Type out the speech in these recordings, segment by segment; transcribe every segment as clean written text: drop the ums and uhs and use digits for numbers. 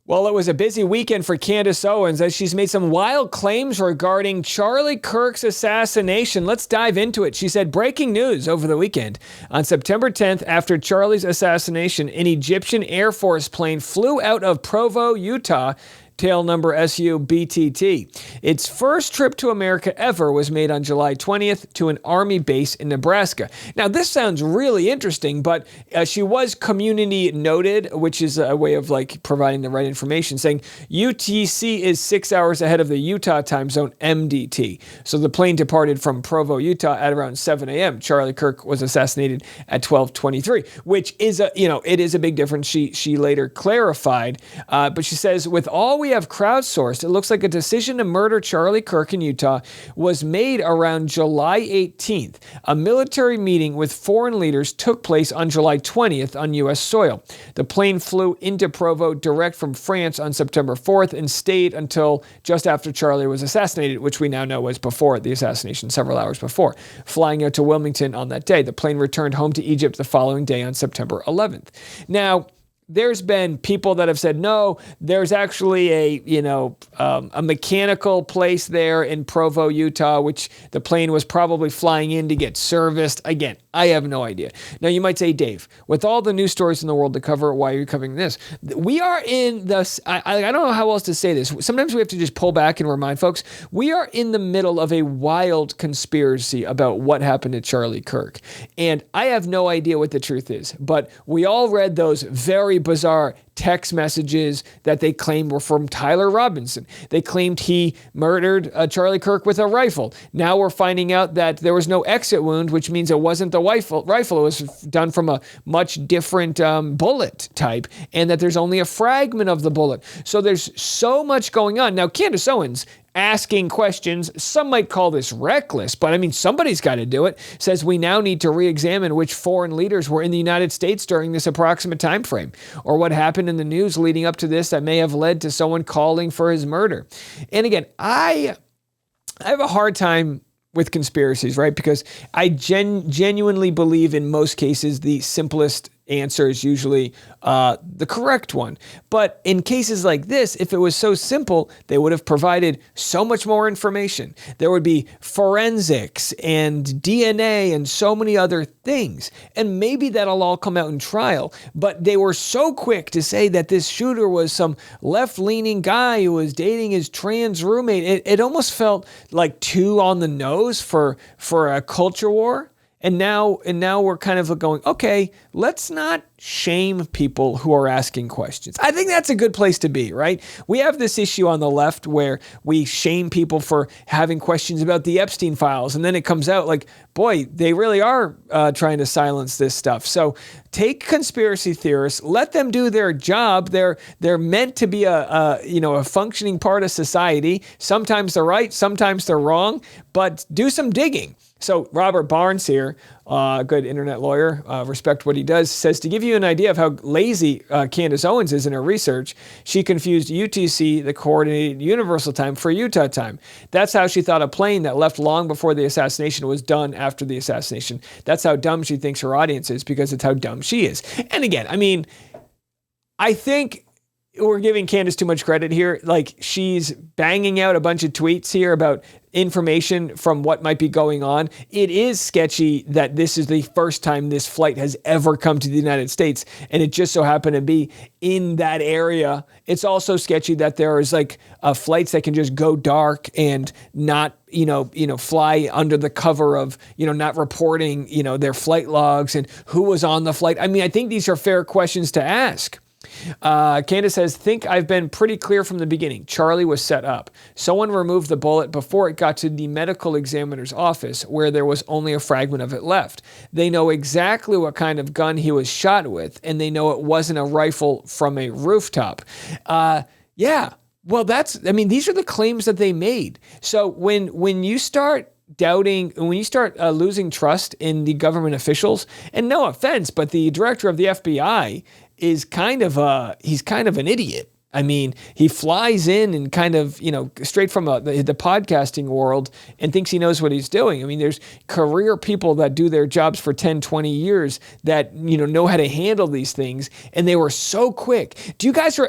Well, it was a busy weekend for Candace Owens as she's made some wild claims regarding Charlie Kirk's assassination. Let's dive into it. She said, breaking news over the weekend. On September 10th, after Charlie's assassination, an Egyptian Air Force plane flew out of Provo, Utah, tail number SU-BTT. Its first trip to America ever was made on July 20th to an Army base in Nebraska. Now, this sounds really interesting, but she was community noted, which is a way of like providing the right information, saying UTC is 6 hours ahead of the Utah time zone, MDT. So the plane departed from Provo, Utah at around 7 a.m. Charlie Kirk was assassinated at 12:23, which is it is a big difference. She later clarified, but she says, with all we have crowdsourced, it looks like a decision to murder Charlie Kirk in Utah was made around July 18th. A military meeting with foreign leaders took place on July 20th on U.S. soil. The plane flew into Provo direct from France on September 4th and stayed until just after Charlie was assassinated, which we now know was before the assassination, several hours before. Flying out to Wilmington on that day, the plane returned home to Egypt the following day on September 11th. Now, there's been people that have said, no, there's actually a mechanical place there in Provo, Utah, which the plane was probably flying in to get serviced. Again, I have no idea. Now, you might say, Dave, with all the news stories in the world to cover, why are you covering this? We are in the, I don't know how else to say this. Sometimes we have to just pull back and remind folks, we are in the middle of a wild conspiracy about what happened to Charlie Kirk. And I have no idea what the truth is, but we all read those very bizarre text messages that they claimed were from Tyler Robinson. They claimed he murdered Charlie Kirk with a rifle. Now we're finding out that there was no exit wound, which means it wasn't the rifle. It was done from a much different bullet type, and that there's only a fragment of the bullet. So there's so much going on. Now, Candace Owens asking questions, some might call this reckless, but I mean, somebody's got to do it, says we now need to re-examine which foreign leaders were in the United States during this approximate time frame, or what happened in the news leading up to this that may have led to someone calling for his murder. And again, I have a hard time with conspiracies, right? Because I genuinely believe in most cases the simplest answer is usually the correct one. But in cases like this, if it was so simple, they would have provided so much more information. There would be forensics and DNA and so many other things. And maybe that'll all come out in trial. But they were so quick to say that this shooter was some left-leaning guy who was dating his trans roommate. It almost felt like too on the nose for a culture war. And now we're kind of going, okay, let's not shame people who are asking questions. I think that's a good place to be, right? We have this issue on the left where we shame people for having questions about the Epstein files. And then it comes out like, boy, they really are trying to silence this stuff. So take conspiracy theorists, let them do their job. They're meant to be a functioning part of society. Sometimes they're right, sometimes they're wrong, but do some digging. So Robert Barnes here, a good internet lawyer, respect what he does, says to give you an idea of how lazy Candace Owens is in her research, she confused UTC, the Coordinated Universal Time, for Utah time. That's how she thought a plane that left long before the assassination was done after the assassination. That's how dumb she thinks her audience is, because it's how dumb she is. And again, I mean, I think we're giving Candace too much credit here. Like, she's banging out a bunch of tweets here about information from what might be going on. It is sketchy that this is the first time this flight has ever come to the United States, and it just so happened to be in that area. It's also sketchy that there is like flights that can just go dark and not, fly under the cover of, not reporting, their flight logs and who was on the flight. I mean, I think these are fair questions to ask. Candace says, think I've been pretty clear from the beginning. Charlie was set up. Someone removed the bullet before it got to the medical examiner's office, where there was only a fragment of it left. They know exactly what kind of gun he was shot with, and they know it wasn't a rifle from a rooftop. Yeah. Well, these are the claims that they made. So when you start doubting, when you start losing trust in the government officials, and no offense, but the director of the FBI is he's kind of an idiot. I mean, he flies in and kind of, straight from the podcasting world and thinks he knows what he's doing. I mean, there's career people that do their jobs for 10, 20 years that, know how to handle these things. And they were so quick. Do you guys,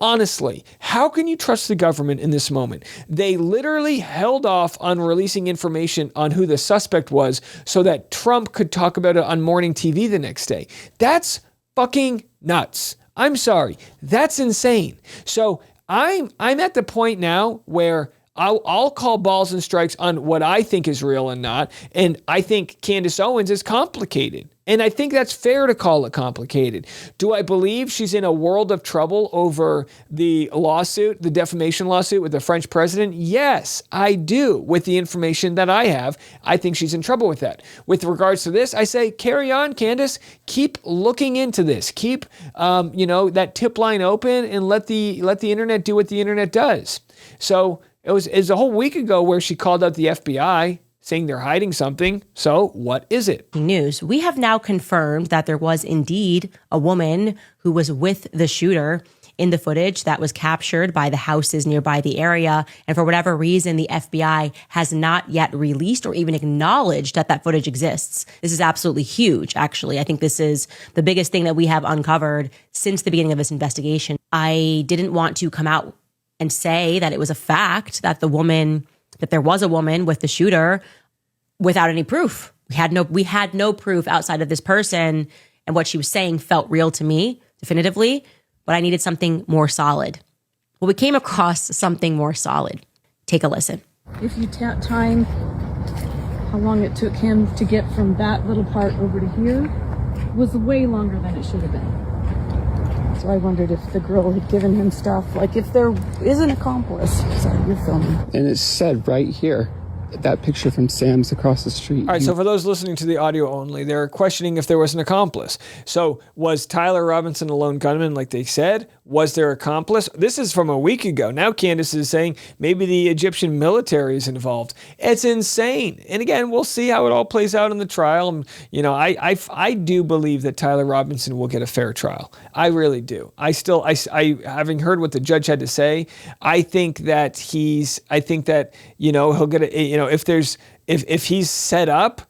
honestly, how can you trust the government in this moment? They literally held off on releasing information on who the suspect was so that Trump could talk about it on morning TV the next day. That's fucking nuts. I'm sorry. That's insane. So I'm at the point now where I'll call balls and strikes on what I think is real and not. And I think Candace Owens is complicated. And I think that's fair to call it complicated. Do I believe she's in a world of trouble over the lawsuit, the defamation lawsuit with the French president? Yes, I do. With the information that I have, I think she's in trouble with that. With regards to this, I say, carry on, Candace. Keep looking into this. Keep, that tip line open and let the internet do what the internet does. So it was a whole week ago where she called out the FBI, saying they're hiding something. So what is it? News. We have now confirmed that there was indeed a woman who was with the shooter in the footage that was captured by the houses nearby the area. And for whatever reason, the FBI has not yet released or even acknowledged that footage exists. This is absolutely huge, actually. I think this is the biggest thing that we have uncovered since the beginning of this investigation. I didn't want to come out and say that it was a fact that there was a woman with the shooter without any proof. We had no proof outside of this person, and what she was saying felt real to me, definitively, but I needed something more solid. Well, we came across something more solid. Take a listen. If you time how long it took him to get from that little part over to here, was way longer than it should have been. So I wondered if the girl had given him stuff, like if there is an accomplice. Sorry, you're filming. And it said right here, that picture from Sam's across the street. All right, so for those listening to the audio only, they're questioning if there was an accomplice. So was Tyler Robinson a lone gunman like they said? Was there an accomplice? This is from a week ago. Now Candace is saying maybe the Egyptian military is involved. It's insane. And again, we'll see how it all plays out in the trial. I do believe that Tyler Robinson will get a fair trial. I really do. I having heard what the judge had to say, I think that he'll get if he's set up,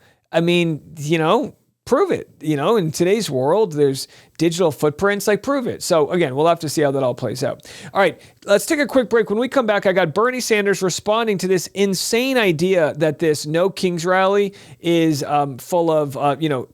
prove it. In today's world, there's digital footprints, prove it. So again, we'll have to see how that all plays out. All right, let's take a quick break. When we come back, I got Bernie Sanders responding to this insane idea that this No Kings rally is full of,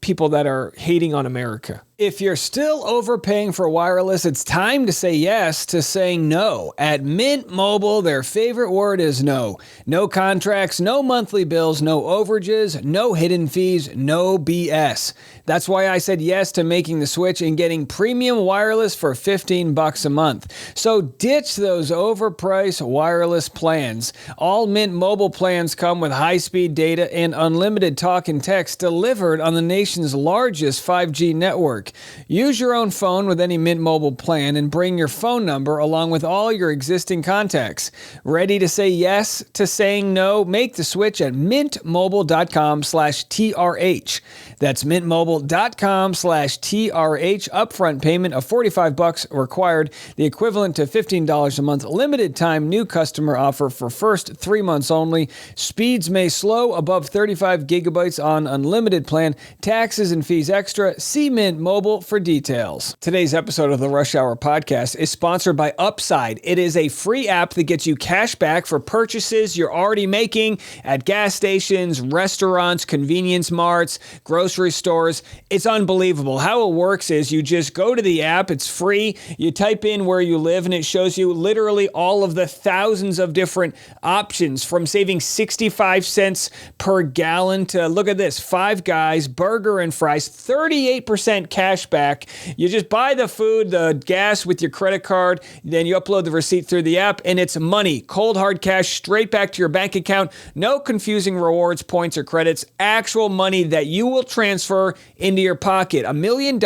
people that are hating on America. If you're still overpaying for wireless, it's time to say yes to saying no. At Mint Mobile, their favorite word is no. No contracts, no monthly bills, no overages, no hidden fees, no BS. That's why I said yes to making the switch and getting premium wireless for $15 a month. So ditch those overpriced wireless plans. All Mint Mobile plans come with high-speed data and unlimited talk and text delivered on the nation's largest 5G network. Use your own phone with any Mint Mobile plan and bring your phone number along with all your existing contacts. Ready to say yes to saying no? Make the switch at mintmobile.com/TRH. That's mintmobile.com/TRH. Upfront payment of $45 required, the equivalent to $15 a month. Limited time new customer offer for first 3 months only. Speeds may slow above 35 gigabytes on unlimited plan. Taxes and fees extra. See Mint Mobile for details. Today's episode of the Rush Hour podcast is sponsored by Upside. It is a free app that gets you cash back for purchases you're already making at gas stations, restaurants, convenience marts, grocery stores. It's unbelievable. How it works is you just go to the app. It's free. You type in where you live and it shows you literally all of the thousands of different options, from saving 65 cents per gallon to, look at this, Five Guys, burger and fries, 38% cash back. You just buy the food, the gas with your credit card, then you upload the receipt through the app, and it's money. Cold hard cash straight back to your bank account. No confusing rewards, points, or credits. Actual money that you will transfer into your pocket. $1 million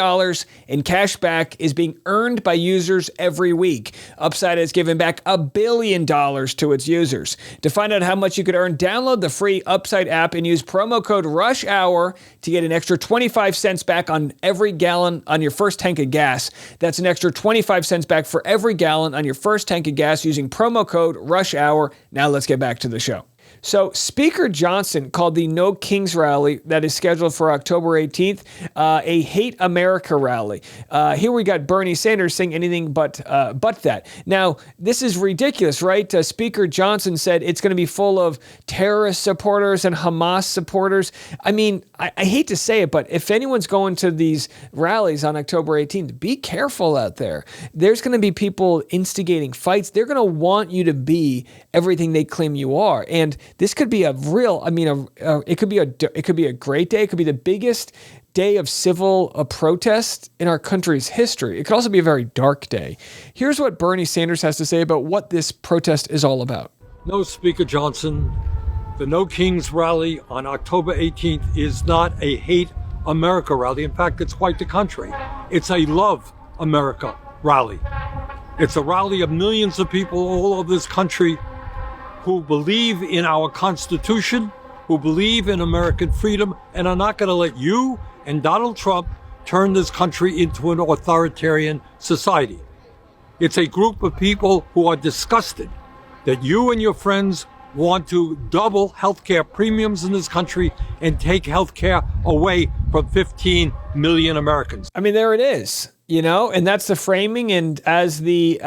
in cash back is being earned by users every week. Upside has given back $1 billion to its users. To find out how much you could earn, download the free Upside app and use promo code RUSHHOUR to get an extra 25 cents back on every gallon on your first tank of gas. That's an extra 25 cents back for every gallon on your first tank of gas using promo code RUSHHOUR. Now let's get back to the show. So Speaker Johnson called the No Kings rally that is scheduled for October 18th a Hate America rally. Here we got Bernie Sanders saying anything but that. Now, this is ridiculous, right? Speaker Johnson said it's going to be full of terrorist supporters and Hamas supporters. I mean, I hate to say it, but if anyone's going to these rallies on October 18th, be careful out there. There's going to be people instigating fights. They're going to want you to be everything they claim you are. And this could be a real, it could be a great day. It could be the biggest day of civil protest in our country's history. It could also be a very dark day. Here's what Bernie Sanders has to say about what this protest is all about. No, Speaker Johnson, the No Kings rally on October 18th is not a Hate America rally. In fact, it's quite the contrary. It's a Love America rally. It's a rally of millions of people all over this country who believe in our Constitution, who believe in American freedom, and are not going to let you and Donald Trump turn this country into an authoritarian society. It's a group of people who are disgusted that you and your friends want to double healthcare premiums in this country and take healthcare away from 15 million Americans. I mean, there it is. And that's the framing. And as the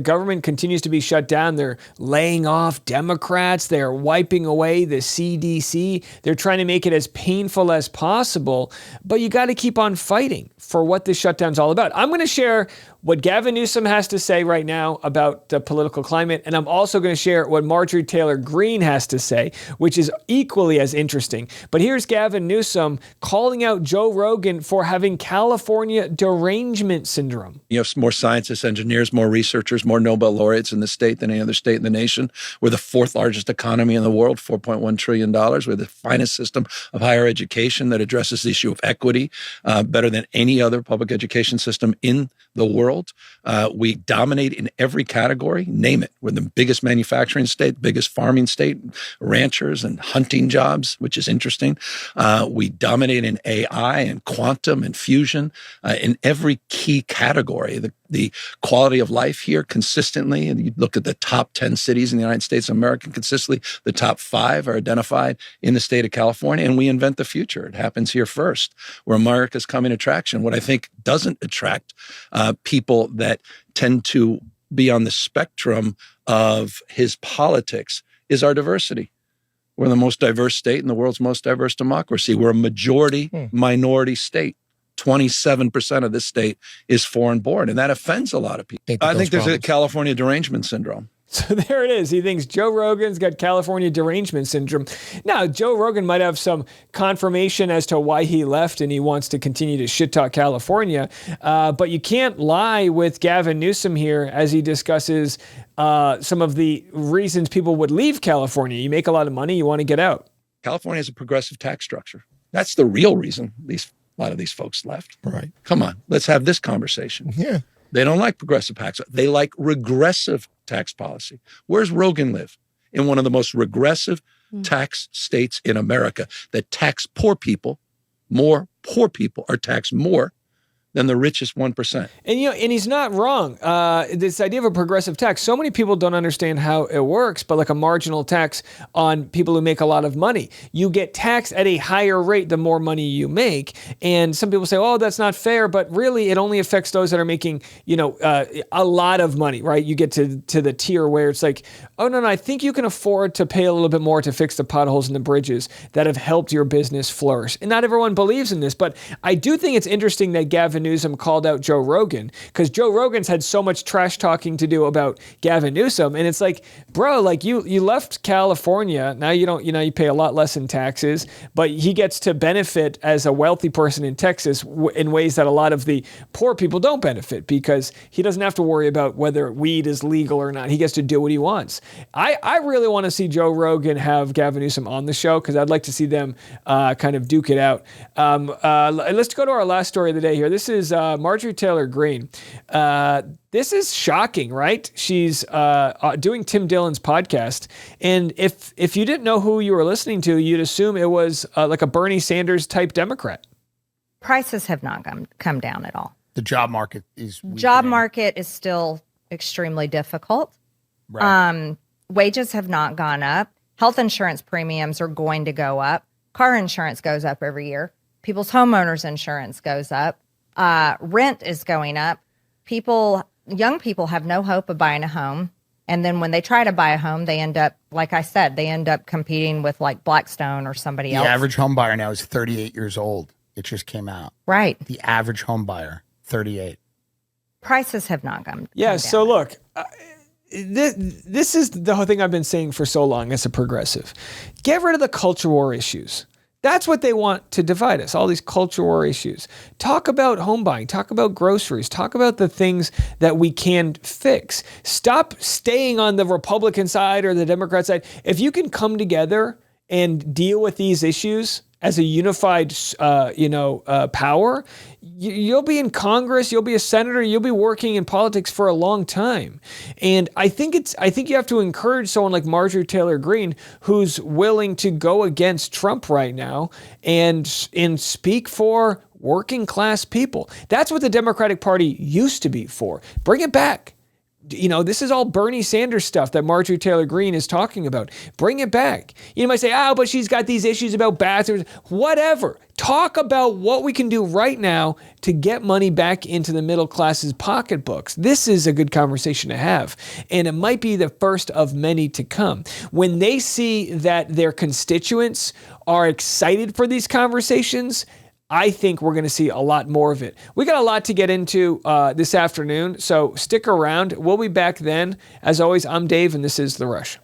government continues to be shut down, they're laying off Democrats. They're wiping away the CDC. They're trying to make it as painful as possible. But you got to keep on fighting for what this shutdown's all about. I'm going to share what Gavin Newsom has to say right now about the political climate. And I'm also going to share what Marjorie Taylor Greene has to say, which is equally as interesting. But here's Gavin Newsom calling out Joe Rogan for having California derangement syndrome. You have more scientists, engineers, more researchers, more Nobel laureates in the state than any other state in the nation. We're the fourth largest economy in the world, $4.1 trillion. We're the finest system of higher education that addresses the issue of equity better than any other public education system in the world. We dominate in every category, name it. We're the biggest manufacturing state, biggest farming state, ranchers and hunting jobs, which is interesting. We dominate in AI and quantum and fusion in every key category. The quality of life here consistently, and you look at the top 10 cities in the United States of America consistently, the top 5 are identified in the state of California, and we invent the future. It happens here first, where America's coming attraction. What I think doesn't attract people that tend to be on the spectrum of his politics is our diversity. We're the most diverse state in the world's most diverse democracy. We're a majority minority state. 27% of this state is foreign born, and that offends a lot of people. I think there's a California derangement syndrome. So there it is. He thinks Joe Rogan's got California derangement syndrome. Now, Joe Rogan might have some confirmation as to why he left and he wants to continue to shit talk California. But you can't lie with Gavin Newsom here as he discusses some of the reasons people would leave California. You make a lot of money, you want to get out. California has a progressive tax structure. That's the real reason a lot of these folks left. Right. Come on, let's have this conversation. Yeah. They don't like progressive tax. They like regressive tax policy. Where's Rogan live? In one of the most regressive tax states in America that tax poor people. More poor people are taxed more than the richest 1%. And and he's not wrong. This idea of a progressive tax, so many people don't understand how it works, but like a marginal tax on people who make a lot of money. You get taxed at a higher rate the more money you make. And some people say, oh, that's not fair, but really it only affects those that are making, a lot of money, right? You get to the tier where it's like, oh, no, I think you can afford to pay a little bit more to fix the potholes and the bridges that have helped your business flourish. And not everyone believes in this, but I do think it's interesting that Gavin Newsom called out Joe Rogan, because Joe Rogan's had so much trash talking to do about Gavin Newsom. And it's like, bro, like you left California. Now you don't, you pay a lot less in taxes, but he gets to benefit as a wealthy person in Texas in ways that a lot of the poor people don't benefit, because he doesn't have to worry about whether weed is legal or not. He gets to do what he wants. I really want to see Joe Rogan have Gavin Newsom on the show, because I'd like to see them kind of duke it out. Let's go to our last story of the day here. This is Marjorie Taylor Greene. This is shocking, right? She's doing Tim Dillon's podcast. And if you didn't know who you were listening to, you'd assume it was like a Bernie Sanders type Democrat. Prices have not come down at all. The job market is weakening. Job market is still extremely difficult. Right. Wages have not gone up. Health insurance premiums are going to go up. Car insurance goes up every year. People's homeowners insurance goes up. Rent is going up. Young people have no hope of buying a home. And then when they try to buy a home, they end up, like I said, they end up competing with like Blackstone or somebody else. The average home buyer now is 38 years old. It just came out. Right. The average home buyer, 38. Prices have not come Yeah, come so down. look, this is the whole thing I've been saying for so long as a progressive. Get rid of the culture war issues. That's what they want to divide us, all these culture war issues. Talk about home buying, talk about groceries, talk about the things that we can fix. Stop staying on the Republican side or the Democrat side. If you can come together and deal with these issues as a unified, power, you'll be in Congress, you'll be a senator, you'll be working in politics for a long time. And I think you have to encourage someone like Marjorie Taylor Greene, who's willing to go against Trump right now and speak for working class people. That's what the Democratic Party used to be for. Bring it back. This is all Bernie Sanders stuff that Marjorie Taylor Greene is talking about. Bring it back. You might say, but she's got these issues about bathrooms. Whatever. Talk about what we can do right now to get money back into the middle class's pocketbooks. This is a good conversation to have. And it might be the first of many to come. When they see that their constituents are excited for these conversations, I think we're going to see a lot more of it. We got a lot to get into this afternoon, so stick around. We'll be back then. As always, I'm Dave, and this is The Rush.